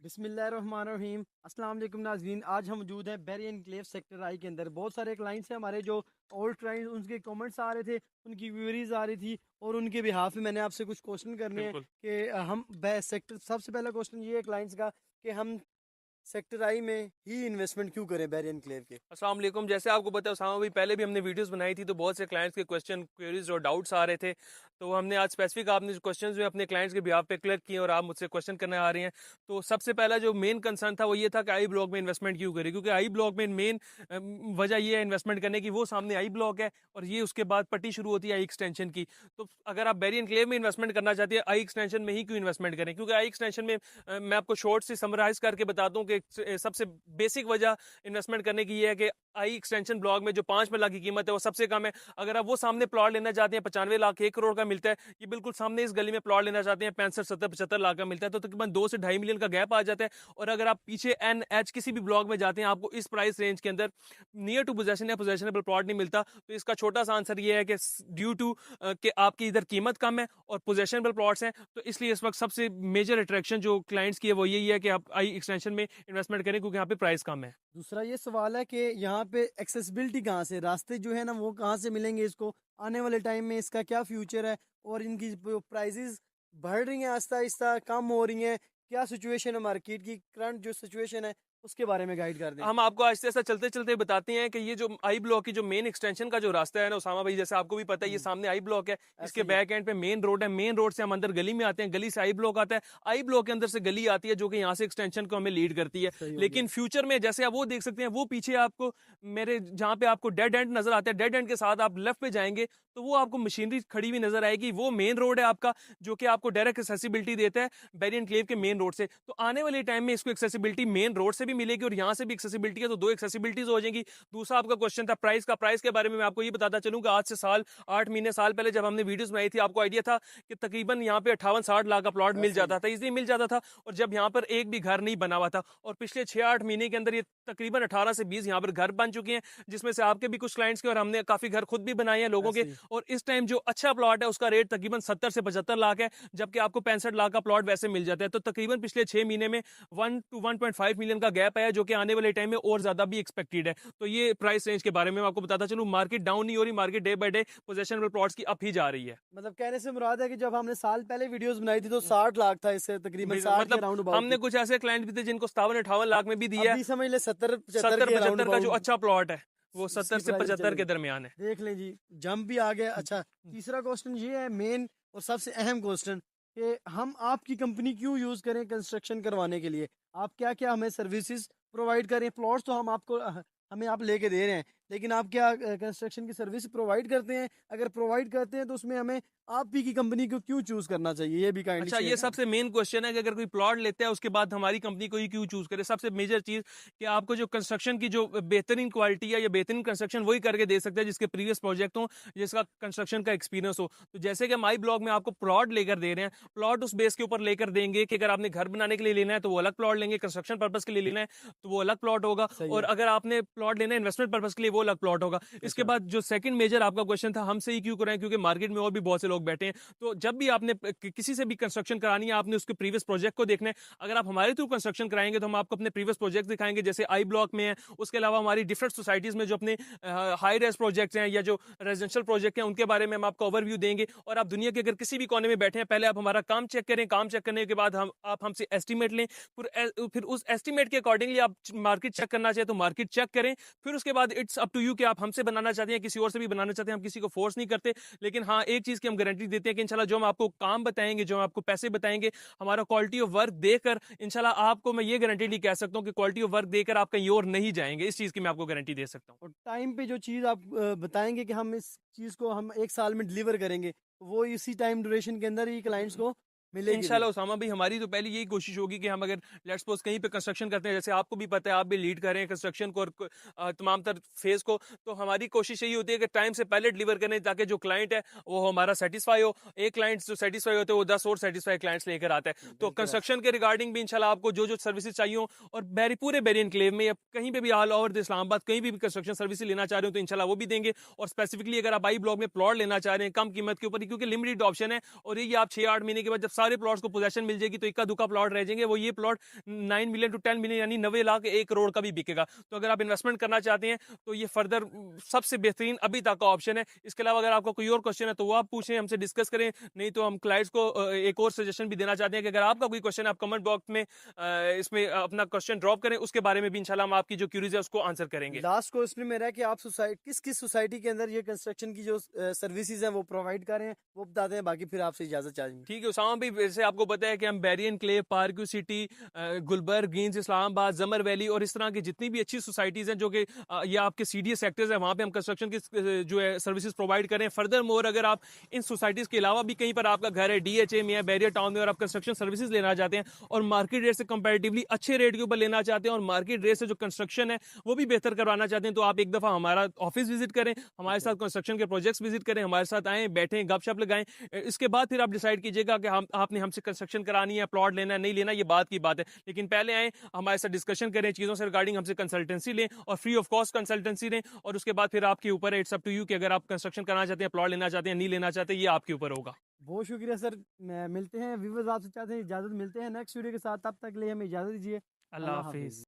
बिस्मिल्लाहिर्रहमानिर्रहीम। अस्सलाम वालेकुम नाज़रीन, आज हम मौजूद हैं बैरी एनक्लेव सेक्टर आई के अंदर। बहुत सारे क्लाइंट्स हैं हमारे जो ओल्ड क्लाइंट्स, उनके कमेंट्स आ रहे थे, उनकी क्वेरीज आ रही थी और उनके बिहाफ में मैंने आपसे कुछ क्वेश्चन करने हैं बिल्कुल। कि हम सेक्टर, सबसे पहला क्वेश्चन ये है क्लाइंट्स का कि हम सेक्टर आई में ही इन्वेस्टमेंट क्यों करें बैरी एनक्लेव के। अस्सलाम वालेकुम। जैसे आपको पता है उसामा भाई, पहले भी हमने वीडियोस बनाई थी तो बहुत से क्लाइंट्स के क्वेश्चन, क्वेरीज और डाउट्स आ रहे थे। तो हमने आज स्पेसिफिक आपने क्वेश्चंस जो अपने क्लाइंट्स के बिहाफ पे क्लियर किए और आप मुझसे क्वेश्चन करने आ रहे हैं। तो सबसे पहला जो मेन कंसर्न था वो ये था कि आई ब्लॉक में इन्वेस्टमेंट क्यों करें, क्योंकि आई ब्लॉक में मेन वजह ये है इन्वेस्टमेंट करने की, वो सामने आई ब्लॉक है और ये उसके बाद पट्टी शुरू होती है आई एक्सटेंशन की। तो अगर आप बैरी एनक्लेव में इन्वेस्टमेंट करना चाहते हैं, आई एक्सटेंशन में ही क्यों इन्वेस्टमेंट करें, क्योंकि आई एक्सटेंशन में मैं आपको शॉर्ट से समराइज करके बताता हूँ कि सबसे बेसिक वजह इन्वेस्टमेंट करने की ये है कि आई एक्सटेंशन ब्लॉक में जो 5 लाख की कीमत है वो सबसे कम है। अगर आप वो सामने प्लॉट लेना चाहते हैं 95 लाख 1 करोड़ का मिलता है, ये बिल्कुल सामने इस गली में प्लॉट लेना चाहते हैं 65 70 75 लाख का मिलता है, तो तकरीबन 2 से 2.5 मिलियन का गैप आ जाता है। और अगर आप पीछे एन एच किसी भी ब्लॉक में जाते हैं, आपको इस प्राइस रेंज के अंदर नियर टू पोजेशन या पोजेशनेबल प्लॉट नहीं मिलता। तो इसका छोटा सा आंसर ये है कि ड्यू टू कि आपकी इधर कीमत कम है और पोजेशनेबल प्लॉट्स हैं, तो इसलिए इस वक्त सबसे मेजर अट्रैक्शन जो क्लाइंट्स की है वो यही है कि आप आई एक्सटेंशन में इन्वेस्टमेंट करें, क्योंकि यहाँ पे प्राइस कम है। दूसरा ये सवाल है कि यहाँ पे एक्सेसिबिलिटी कहाँ से, रास्ते जो है ना वो कहाँ से मिलेंगे इसको, आने वाले टाइम में इसका क्या फ्यूचर है और इनकी प्राइजेस बढ़ रही हैं आहिस्ता आहिस्ता, कम हो रही हैं, क्या सिचुएशन है मार्केट की, करंट जो सिचुएशन है उसके बारे में गाइड कर दें। हम आपको आहिस्ता आहिस्ता चलते चलते बताते हैं कि ये जो आई ब्लॉक की जो मेन एक्सटेंशन का जो रास्ता है ना उसामा भाई, जैसे आपको भी पता है ये सामने आई ब्लॉक है, ऐसा इसके ही है। बैक एंड पे मेन रोड है, मेन रोड से हम अंदर गली में आते हैं, गली से आई ब्लॉक आता है, आई ब्लॉक के अंदर से गली आती है जो कि यहाँ से एक्सटेंशन को हमें लीड करती है। सही हो गया। लेकिन फ्यूचर में जैसे आप वो देख सकते हैं, वो पीछे आपको मेरे जहाँ पे आपको डेड एंड नजर आता है, डेड एंड के साथ आप लेफ्ट पे जाएंगे तो वो आपको मशीनरी खड़ी हुई नजर आएगी, वो मेन रोड है आपका जो कि आपको डायरेक्ट एक्सेसिबिलिटी देता है बैरी एनक्लेव के मेन रोड से। तो आने वाले टाइम में इसको एक्सेसिबिलिटी मेन रोड से भी मिलेगी और यहाँ से भी एक्सेसिबिलिटी है, तो 2 एक्सेसिबिलिटीज हो जाएंगी। दूसरा आपका क्वेश्चन था प्राइस का, प्राइस के बारे में मैं आपको ये बताता चलूंगा, आज से साल 8 महीने साल पहले जब हमने वीडियोस बनाई थी, आपको आइडिया था कि तकरीबन यहाँ पे 58-60 लाख का प्लॉट मिल ऐसा ही जाता था, इजीली मिल जाता था, और जब यहाँ पर एक भी घर नहीं बना हुआ था। और पिछले 6-8 महीने के अंदर ये तकरीबन 18 से 20 यहाँ पर घर बन चुके हैं, जिसमें से आपके भी कुछ क्लाइंट्स के और हमने काफी घर खुद भी बनाए हैं लोगों के। ऐसा ही। और इस टाइम जो अच्छा प्लॉट है उसका रेट तकरीबन 70 से 75 लाख है, जबकि आपको 65 लाख का प्लॉट वैसे मिल जाता है। तो तकरीबन पिछले 6 महीने में 1 to 1.5 मिलियन का गैप है, जो कि आने वाले टाइम में और ज्यादा भी एक्सपेक्टेड है। तो ये प्राइस रेंज के बारे में मैं आपको बताता चलूं, मार्केट डाउन नहीं हो रही, market day by day possessional plots की अप ही जा रही है। मतलब कहने से मुराद है कि जब हमने साल पहले वीडियोस बनाई थी तो 60 लाख था, इससे तकरीबन 60 के मतलब राउंड अबाउट हमने थी। कुछ ऐसे क्लाइंट भी थे जिनको 57-58 लाख में भी दिया है। अभी समझ ले 70-75 70 के राउंड 75 का जो अबाउट अच्छा प्लॉट है वो इसकी 70 से प्राइस 75 चलेगी। के दरमियान है। देख लें जी, जंप भी आ गया। अच्छा, तीसरा क्वेश्चन ये है मेन और सबसे अहम क्वेश्चन कि हम आपकी कंपनी क्यों यूज करें कंस्ट्रक्शन करवाने के लिए, आप क्या क्या हमें सर्विसेज प्रोवाइड करें। प्लॉट्स तो हम आपको हमें आप लेके दे रहे हैं, लेकिन आप क्या कंस्ट्रक्शन की सर्विस प्रोवाइड करते हैं, अगर प्रोवाइड करते हैं तो उसमें हमें आप ही की कंपनी को क्यों चूज करना चाहिए, ये भी काइंडली अच्छा, शेयर ये करें। सबसे मेन क्वेश्चन है कि अगर कोई प्लॉट लेता है उसके बाद हमारी कंपनी को ही क्यों चूज करे। सबसे मेजर चीज कि आपको जो कंस्ट्रक्शन की जो बेहतरीन क्वालिटी है या बेहतरीन कंस्ट्रक्शन वही करके दे सकता है जिसके प्रीवियस प्रोजेक्ट हो, जिसका कंस्ट्रक्शन का एक्सपीरियंस हो। तो जैसे कि हम आई ब्लॉक में आपको प्लॉट लेकर दे रहे हैं, प्लॉट उस बेस के ऊपर लेकर देंगे कि अगर आपने घर बनाने के लिए लेना है तो वो अलग प्लॉट लेंगे, कंस्ट्रक्शन पर्पज के लिए लेना है तो वो अलग प्लॉट होगा, सही और है। अगर आपने प्लॉट लेना है इन्वेस्टमेंट पर्पज के लिए वो अलग प्लॉट होगा। इसके बेशक। बाद जो सेकंड मेजर आपका क्वेश्चन था हमसे ही क्यों कराएं, क्योंकि मार्केट में और भी बहुत से लोग बैठे हैं। तो जब भी आपने किसी से भी कंस्ट्रक्शन करानी है, आपने उसके प्रीवियस प्रोजेक्ट को देखना है। अगर आप हमारे थ्रू कंस्ट्रक्शन कराएंगे तो हम आपको अपने प्रीवियस प्रोजेक्ट दिखाएंगे, जैसे आई ब्लॉक में है, उसके अलावा हमारी डिफरेंट सोसाइटीज में जो अपने हाई रेज प्रोजेक्ट्स हैं या जो रेजिडेंशियल प्रोजेक्ट हैं उनके बारे में हम आपको ओवरव्यू देंगे। और आप दुनिया के अगर किसी भी कोने में बैठे हैं, पहले आप हमारा काम चेक करें, काम चेक करने के बाद आप हमसे एस्टिमेट लें, फिर उस एस्टिमेट के अकॉर्डिंगली आप मार्केट चेक करना चाहे तो मार्केट चेक करें। फिर उसके बाद इट्स अप टू यू कि आप हमसे बनाना चाहते हैं, किसी और से भी बनाना चाहते हैं, हम किसी को फोर्स नहीं करते। लेकिन हाँ, एक चीज की हम गारंटी देते हैं कि इंशाल्लाह जो हम आपको काम बताएंगे, जो हम आपको पैसे बताएंगे, हमारा क्वालिटी ऑफ वर्क देकर इंशाल्लाह आपको मैं ये गारंटी कह सकता हूँ कि क्वालिटी ऑफ वर्क देकर आप कहीं और नहीं जाएंगे। इस चीज की मैं आपको गारंटी दे सकता हूँ। और टाइम पे जो चीज़ आप बताएंगे कि हम इस चीज़ को हम 1 साल में डिलीवर करेंगे, वो इसी टाइम ड्यूरेशन के अंदर ही क्लाइंट्स को मिलेगी भी। इंशाल्लाह उसामा भाई, हमारी तो पहले यही कोशिश होगी कि हम अगर लेट्स सपोज कहीं पे कंस्ट्रक्शन करते हैं, जैसे आपको भी पता है आप भी लीड कर रहे हैं कंस्ट्रक्शन को और तमाम तर फेज को, तो हमारी कोशिश यही होती है कि टाइम से पहले डिलीवर करें ताकि जो क्लाइंट है वो हमारा सेटिस्फाई हो। एक क्लाइंट जो सेटिस्फाई होते हैं वो 10 और सेटिस्फाई क्लाइंट्स लेकर आता है। तो बिल्कुल ऐसा। कंस्ट्रक्शन के रिगार्डिंग भी इंशाल्लाह आपको जो जो सर्विसेज चाहिए हो, और पूरे बैरी एनक्लेव में या कहीं पे भी ऑल ओवर इस्लामाबाद कहीं भी कंस्ट्रक्शन सर्विस लेना चाह रहे हो तो इंशाल्लाह वो भी देंगे। और स्पेसिफिकली अगर आप आई ब्लॉक में प्लॉट लेना चाह रहे हैं कम कीमत के ऊपर, क्योंकि लिमिटेड ऑप्शन है, और ये आप 6-8 महीने के बाद जब सारे प्लॉट्स को पोजेशन मिल जाएगी तो इक्का दुक्का प्लॉट रह जाएंगे, वो ये प्लॉट 9 मिलियन टू 10 मिलियन यानी 90 लाख 1 करोड़ का भी बिकेगा। तो अगर आप इन्वेस्टमेंट करना चाहते हैं तो ये फर्दर सबसे बेहतरीन अभी तक का ऑप्शन है। इसके अलावा अगर आपका कोई और क्वेश्चन है तो वो आप पूछें, हमसे डिस्कस करें, नहीं तो हम क्लाइंट्स को एक और सजेशन भी देना चाहते हैं कि अगर आपका कोई क्वेश्चन है आप कमेंट बॉक्स में इसमें अपना क्वेश्चन ड्रॉप करें, उसके बारे में भी इंशाल्लाह हम आपकी जो क्यूरीज है उसको आंसर करेंगे। लास्ट क्वेश्चन मेरा है कि आप किस किस सोसाइटी के अंदर ये कंस्ट्रक्शन की जो सर्विसेज हैं वो प्रोवाइड कर रहे हैं, वो बताते हैं, बाकी फिर आपसे इजाजत चाहेंगे। ठीक है उसामा भाई, वैसे आपको पता है कि हम Bahria Enclave, Park View City, Gulberg, Greens, Islamabad, जमर वैली और इस तरह की जितनी भी अच्छी सोसाइटीज़ हैं जो कि या आपके सीडीएस सेक्टर्स हैं, वहाँ पे हम कंस्ट्रक्शन की जो है सर्विसेज प्रोवाइड करें। फर्दर मोर अगर आप इन सोसाइटीज़ के अलावा भी कहीं पर आपका घर है डीएचए में या बैरियर टाउन में और आप कंस्ट्रक्शन सर्विसेज लेना चाहते हैं और मार्केट रेट से कंपैरेटिवली अच्छे रेट के ऊपर लेना चाहते हैं और मार्केट रेट से जो कंस्ट्रक्शन है वो भी बेहतर करवाना चाहते हैं, तो आप एक दफ़ा हमारा ऑफिस विजिट करें, हमारे साथ कंस्ट्रक्शन के प्रोजेक्ट्स विजिट करें, हमारे साथ आएँ, बैठें, गपशप लगाएं। इसके बाद फिर आप डिसाइड कीजिएगा कि हम आपने हमसे कंस्ट्रक्शन करानी है, प्लॉट लेना है, नहीं लेना, ये बात की बात है। लेकिन पहले आएँ, हमारे साथ डिस्कशन करें, चीज़ों से रिगार्डिंग हमसे कंसल्टेंसी लें और फ्री ऑफ कॉस्ट कंसल्टेंसी लें और उसके बाद फिर आपके ऊपर है, इट्स अप टू यू कि अगर आप कंस्ट्रक्शन कराना चाहते हैं, प्लॉट लेना चाहते हैं, नहीं लेना चाहते, ये आपके ऊपर होगा। बहुत शुक्रिया सर, मिलते हैं व्यूवर्स, आपसे चाहते हैं इजाजत, मिलते हैं नेक्स्ट वीडियो के साथ, तब तक के लिए हमें इजाजत दीजिए। अल्लाह अल्लाह हाफिज़। हाफिज।